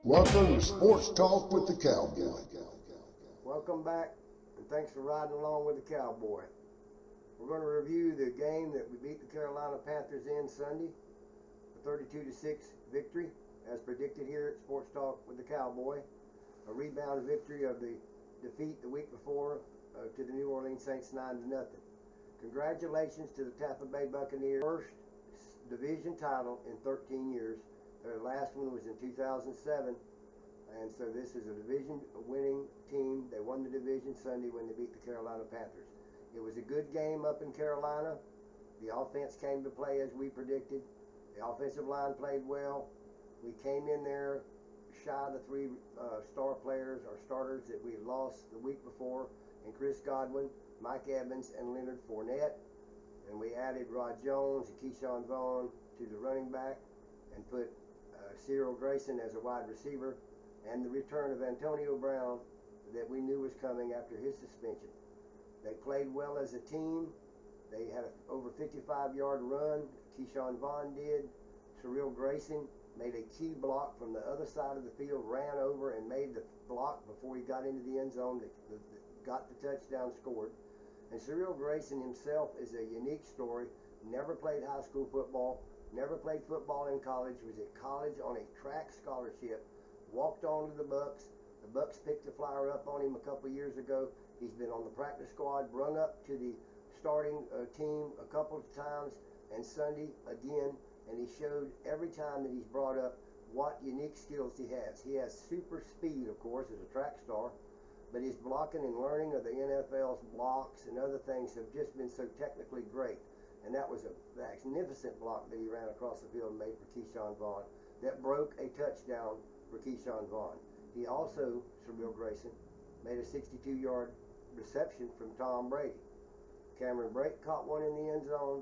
Welcome to Sports Talk with the Cowboy. Welcome back, and thanks for riding along with the Cowboy. We're going to review the game that we beat the Carolina Panthers in Sunday, a 32-6 victory, as predicted here at Sports Talk with the Cowboy. A rebound victory of the defeat the week before to the New Orleans Saints 9-0. Congratulations to the Tampa Bay Buccaneers, first division title in 13 years. Their last one was in 2007, and so this is a division-winning team. They won the division Sunday when they beat the Carolina Panthers. It was a good game up in Carolina. The offense came to play as we predicted. The offensive line played well. We came in there shy of the three star players, or starters, that we lost the week before, in Chris Godwin, Mike Evans, and Leonard Fournette. And we added Rod Jones and Keyshawn Vaughn to the running back and put Cyril Grayson as a wide receiver, and the return of Antonio Brown that we knew was coming after his suspension. They played well as a team. They had an over 55-yard run. Keyshawn Vaughn did. Cyril Grayson made a key block from the other side of the field, ran over and made the block before he got into the end zone, got the touchdown, scored. And Cyril Grayson himself is a unique story. Never played high school football, never played football in college, was at college on a track scholarship, walked on to the Bucks. The Bucks picked the flyer up on him a couple years ago. He's been on the practice squad, brung up to the starting team a couple of times, and Sunday again, and he showed every time that he's brought up what unique skills he has. He has super speed, of course, as a track star, but his blocking and learning of the NFL's blocks and other things have just been so technically great. And that was a magnificent block that he ran across the field and made for Keyshawn Vaughn that broke a touchdown for Keyshawn Vaughn. He also, Cyril Grayson, made a 62-yard reception from Tom Brady. Cameron Brake caught one in the end zone.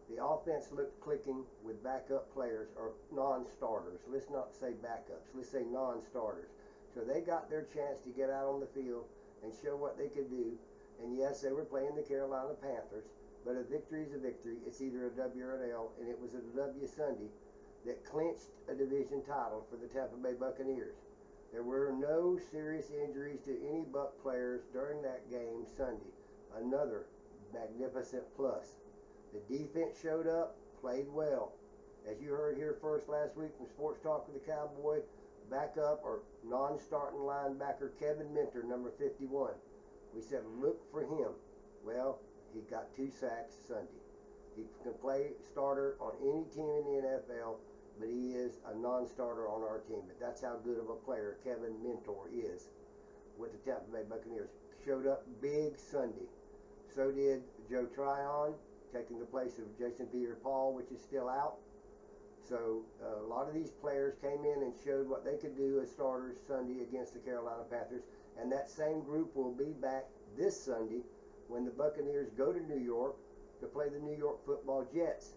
The offense looked clicking with backup players, or non-starters. Let's not say backups. Let's say non-starters. So they got their chance to get out on the field and show what they could do. And yes, they were playing the Carolina Panthers, but a victory is a victory. It's either a W or an L, and it was a W Sunday that clinched a division title for the Tampa Bay Buccaneers. There were no serious injuries to any Buck players during that game Sunday. Another magnificent plus. The defense showed up, played well. As you heard here first last week from Sports Talk with the Cowboy, backup or non-starting linebacker Kevin Minter, number 51. We said look for him. Well, he got 2 sacks Sunday. He can play starter on any team in the NFL, but he is a non-starter on our team. But that's how good of a player Kevin Minter is with the Tampa Bay Buccaneers. Showed up big Sunday. So did Joe Tryon, taking the place of Jason Pierre-Paul, which is still out. So a lot of these players came in and showed what they could do as starters Sunday against the Carolina Panthers. And that same group will be back this Sunday when the Buccaneers go to New York to play the New York Football Jets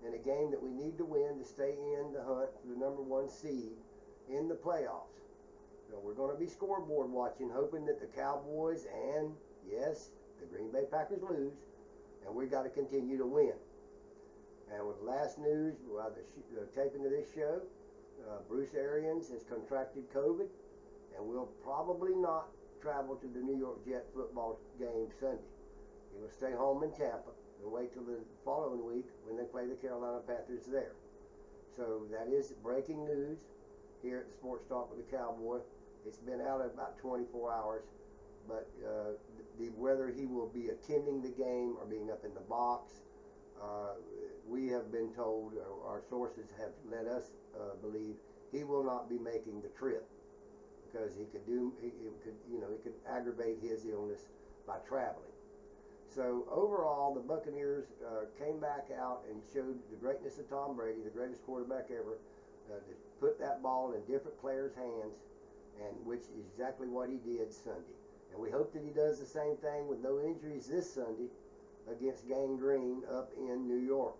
in a game that we need to win to stay in the hunt for the number 1 seed in the playoffs. So we're going to be scoreboard watching, hoping that the Cowboys and, yes, the Green Bay Packers lose, and we got to continue to win. And with last news, the taping of this show, Bruce Arians has contracted COVID and will probably not travel to the New York Jet football game Sunday. He will stay home in Tampa and wait till the following week when they play the Carolina Panthers there. So that is breaking news here at the Sports Talk with the Cowboy. It's been out about 24 hours, but whether he will be attending the game or being up in the box, we have been told, or our sources have let us believe, he will not be making the trip because he could aggravate his illness by traveling. So overall, the Buccaneers came back out and showed the greatness of Tom Brady, the greatest quarterback ever, to put that ball in different players' hands, and which is exactly what he did Sunday. And we hope that he does the same thing with no injuries this Sunday against Gang Green up in New York.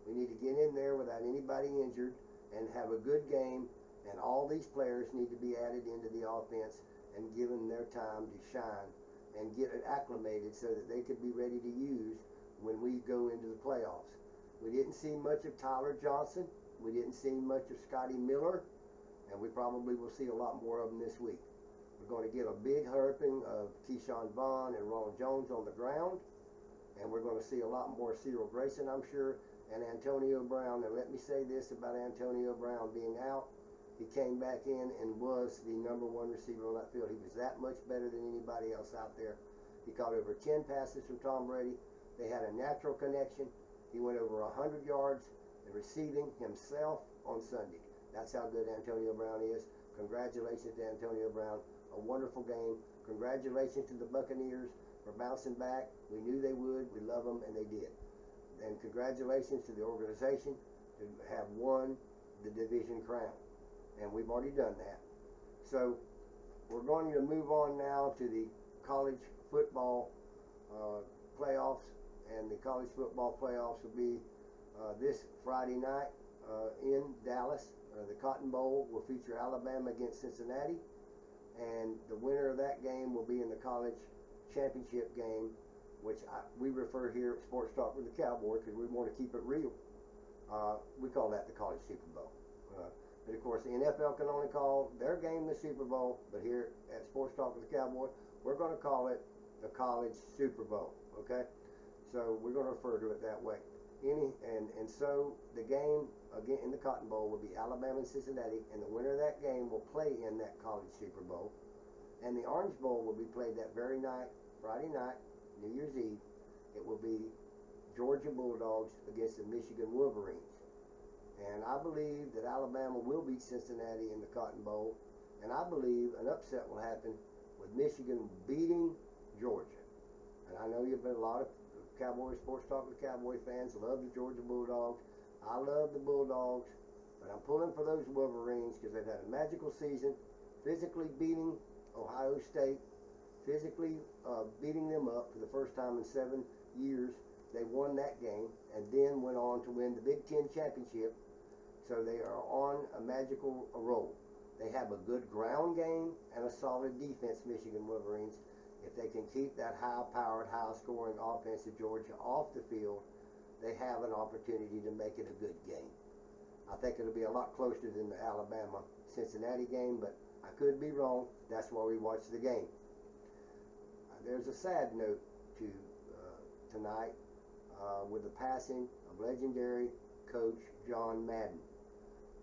We need to get in there without anybody injured and have a good game, and all these players need to be added into the offense and given their time to shine and get it acclimated so that they could be ready to use when we go into the playoffs. We didn't see much of Tyler Johnson. We didn't see much of Scotty Miller. and we probably will see a lot more of them this week. We're going to get a big hurting of Keyshawn Vaughn and Ronald Jones on the ground, and we're going to see a lot more Cyril Grayson, I'm sure, and Antonio Brown. And let me say this about Antonio Brown being out. He came back in and was the #1 receiver on that field. He was that much better than anybody else out there. He caught over 10 passes from Tom Brady. They had a natural connection. He went over 100 yards receiving himself on Sunday. That's how good Antonio Brown is. Congratulations to Antonio Brown. A wonderful game. Congratulations to the Buccaneers for bouncing back. We knew they would. We love them, and they did. And congratulations to the organization to have won the division crown. And we've already done that. So we're going to move on now to the college football playoffs. And the college football playoffs will be this Friday night in Dallas. The Cotton Bowl will feature Alabama against Cincinnati. And the winner of that game will be in the college championship game, which we refer here at Sports Talk with the Cowboy because we want to keep it real. We call that the college Super Bowl. But of course, the NFL can only call their game the Super Bowl. But here at Sports Talk with the Cowboy, we're going to call it the college Super Bowl. Okay? So we're going to refer to it that way. So the game again in the Cotton Bowl will be Alabama and Cincinnati, and the winner of that game will play in that college Super Bowl. And the Orange Bowl will be played that very night, Friday night, New Year's Eve. It will be Georgia Bulldogs against the Michigan Wolverines. And I believe that Alabama will beat Cincinnati in the Cotton Bowl, and I believe an upset will happen with Michigan beating Georgia. And I know you've been a lot of Cowboy Sports Talk with Cowboy fans love the Georgia Bulldogs. I love the Bulldogs, but I'm pulling for those Wolverines because they've had a magical season, physically beating Ohio State, physically beating them up for the first time in 7 years. They won that game and then went on to win the Big Ten championship. So they are on a magical roll. They have a good ground game and a solid defense, Michigan Wolverines. If they can keep that high-powered, high-scoring offense of Georgia off the field, they have an opportunity to make it a good game. I think it'll be a lot closer than the Alabama-Cincinnati game, but I could be wrong. That's why we watch the game. There's a sad note to tonight with the passing of legendary coach John Madden,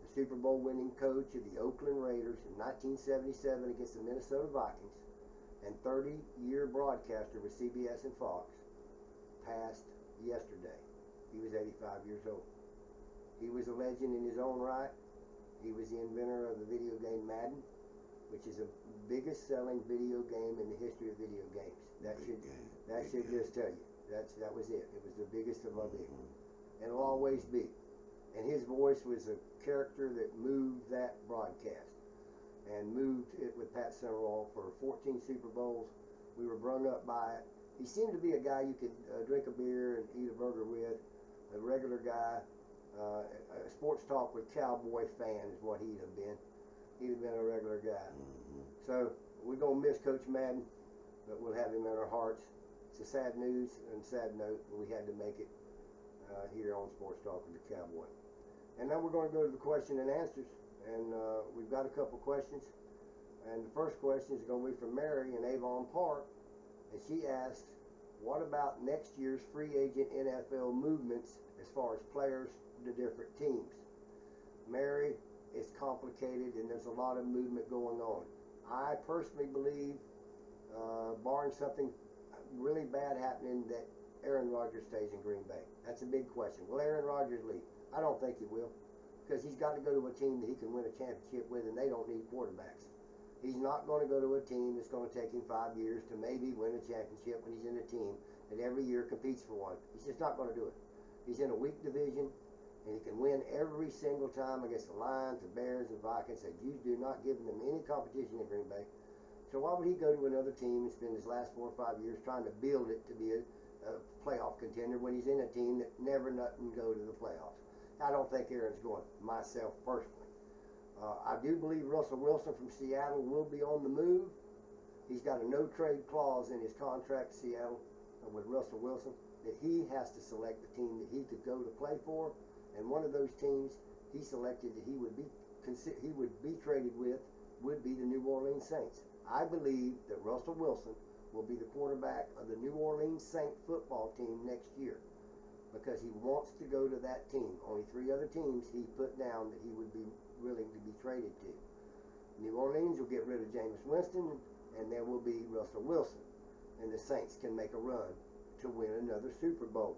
the Super Bowl winning coach of the Oakland Raiders in 1977 against the Minnesota Vikings, and 30-year broadcaster with CBS and Fox, passed yesterday. He was 85 years old. He was a legend in his own right. He was the inventor of the video game Madden, which is the biggest selling video game in the history of video games. That should just tell you. That was it. It was the biggest of our big. And it'll always be. And his voice was a character that moved that broadcast and moved it with Pat Summerall for 14 Super Bowls. We were brought up by it. He seemed to be a guy you could drink a beer and eat a burger with, a regular guy, a sports talk with Cowboy fan is what he'd have been. He'd have been a regular guy. So we're going to miss Coach Madden, but we'll have him in our hearts. It's a sad news and sad note, but we had to make it here on Sports Talk with the Cowboy. And now we're going to go to the question and answers. And we've got a couple questions. And the first question is going to be from Mary in Avon Park. And she asks, what about next year's free agent NFL movements as far as players to different teams? Mary, it's complicated and there's a lot of movement going on. I personally believe, barring something really bad happening, that Aaron Rodgers stays in Green Bay. That's a big question. Will Aaron Rodgers leave? I don't think he will, because he's got to go to a team that he can win a championship with, and they don't need quarterbacks. He's not going to go to a team that's going to take him 5 years to maybe win a championship when he's in a team that every year competes for one. He's just not going to do it. He's in a weak division, and he can win every single time against the Lions, the Bears, and Vikings. That you do not give them any competition in Green Bay. So why would he go to another team and spend his last 4 or 5 years trying to build it to be a playoff contender when he's in a team that never nothing go to the playoffs? I don't think Aaron's going, myself personally. I do believe Russell Wilson from Seattle will be on the move. He's got a no-trade clause in his contract, Seattle, with Russell Wilson, that he has to select the team that he could go to play for. And one of those teams, he selected that he would be be traded with would be the New Orleans Saints. I believe that Russell Wilson will be the quarterback of the New Orleans Saint football team next year because he wants to go to that team. Only 3 other teams he put down that he would be willing to be traded to. New Orleans will get rid of Jameis Winston, and there will be Russell Wilson. And the Saints can make a run to win another Super Bowl.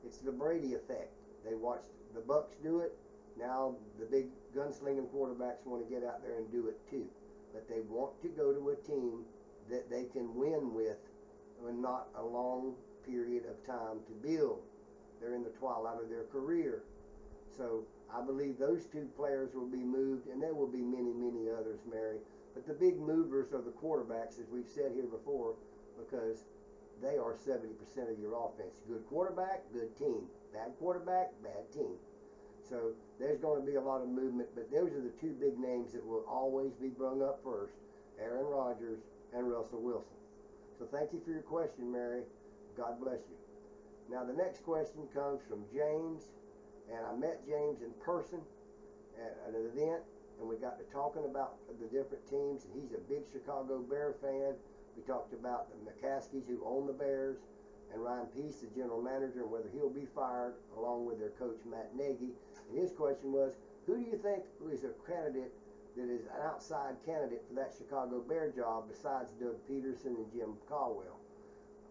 It's the Brady effect. They watched the Bucks do it. Now the big gunslinging quarterbacks want to get out there and do it too. But they want to go to a team that they can win with and not a long period of time to build. They're in the twilight of their career. So I believe those 2 players will be moved, and there will be many, many others, Mary. But the big movers are the quarterbacks, as we've said here before, because they are 70% of your offense. Good quarterback, good team. Bad quarterback, bad team. So there's going to be a lot of movement, but those are the 2 big names that will always be brung up first, Aaron Rodgers and Russell Wilson. So thank you for your question, Mary. God bless you. Now the next question comes from James, and I met James in person at an event, and we got to talking about the different teams, and he's a big Chicago Bear fan. We talked about the McCaskies who own the Bears, and R.i.P, the general manager, and whether he'll be fired, along with their coach Matt Nagy. And his question was, who do you think is a candidate that is an outside candidate for that Chicago Bear job besides Doug Peterson and Jim Caldwell,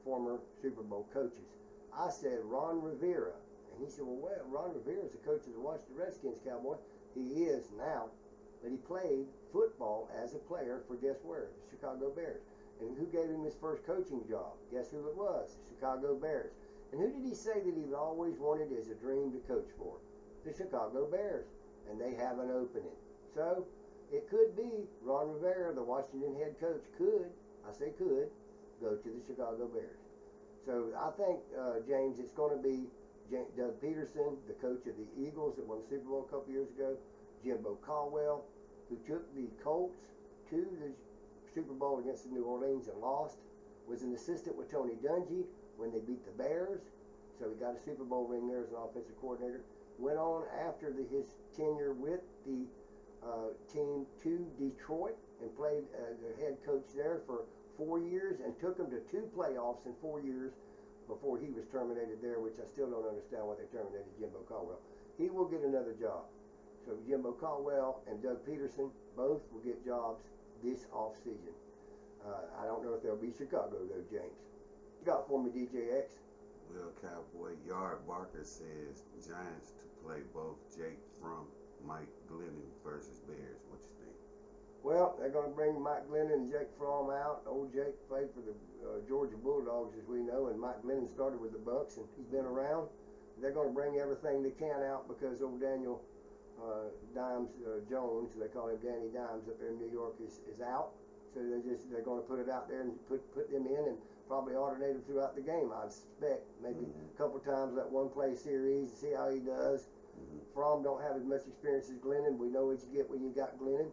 former Super Bowl coaches? I said Ron Rivera. And he said, well, Ron Rivera is the coach of the Washington Redskins, Cowboy. He is now, but he played football as a player for, guess where? The Chicago Bears. And who gave him his first coaching job? Guess who it was? The Chicago Bears. And who did he say that he always wanted as a dream to coach for? The Chicago Bears. And they have an opening. So it could be Ron Rivera, the Washington head coach, could, I say could, go to the Chicago Bears. So I think, James, it's going to be Doug Peterson, the coach of the Eagles that won the Super Bowl a couple years ago, Jimbo Caldwell, who took the Colts to the Super Bowl against the New Orleans and lost, was an assistant with Tony Dungy when they beat the Bears, so he got a Super Bowl ring there as an offensive coordinator. Went on after his tenure with the team to Detroit and played the head coach there for 4 years and took them to 2 playoffs in 4 years before he was terminated there, which I still don't understand why they terminated Jimbo Caldwell. He will get another job. So Jimbo Caldwell and Doug Peterson both will get jobs this offseason. I don't know if they'll be Chicago though, James. You got for me, DJ X? Well, Cowboy, Yard Barker says Giants to play both Jake Fromm, Mike Glennon versus Bears. What you think? Well, they're going to bring Mike Glennon and Jake Fromm out. Old Jake played for the Georgia Bulldogs, as we know, and Mike Glennon started with the Bucks, and he's been around. They're going to bring everything they can out because old Daniel Dimes Jones, they call him Danny Dimes up there in New York, is out. So they're going to put it out there and put them in and probably alternate them throughout the game. I suspect maybe a couple times that one play series, see how he does. Fromm don't have as much experience as Glennon. We know what you get when you got Glennon.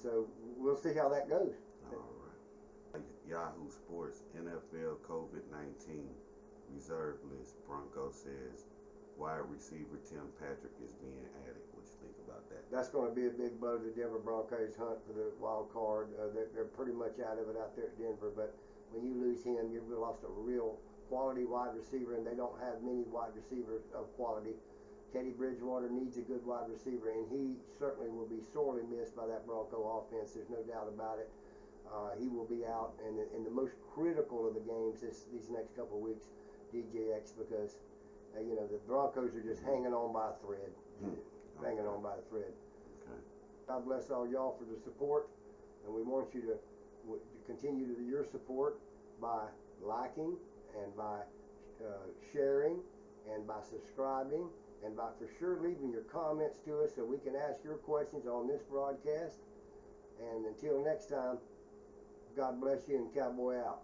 So we'll see how that goes. All right. Yahoo Sports NFL COVID-19 reserve list. Bronco says wide receiver Tim Patrick is being added. What you think about that? That's going to be a big blow to Denver Broncos' hunt for the wild card. They're pretty much out of it out there at Denver, but when you lose him, you've lost a real quality wide receiver, and they don't have many wide receivers of quality. Teddy Bridgewater needs a good wide receiver, and he certainly will be sorely missed by that Bronco offense. There's no doubt about it. He will be out in the most critical of the games these next couple of weeks, DJX, because the Broncos are just hanging on by a thread. Hanging on by a thread. Okay. God bless all y'all for the support, and we want you to continue your support by liking and by sharing and by subscribing and by for sure leaving your comments to us so we can ask your questions on this broadcast. And until next time, God bless you and Cowboy out.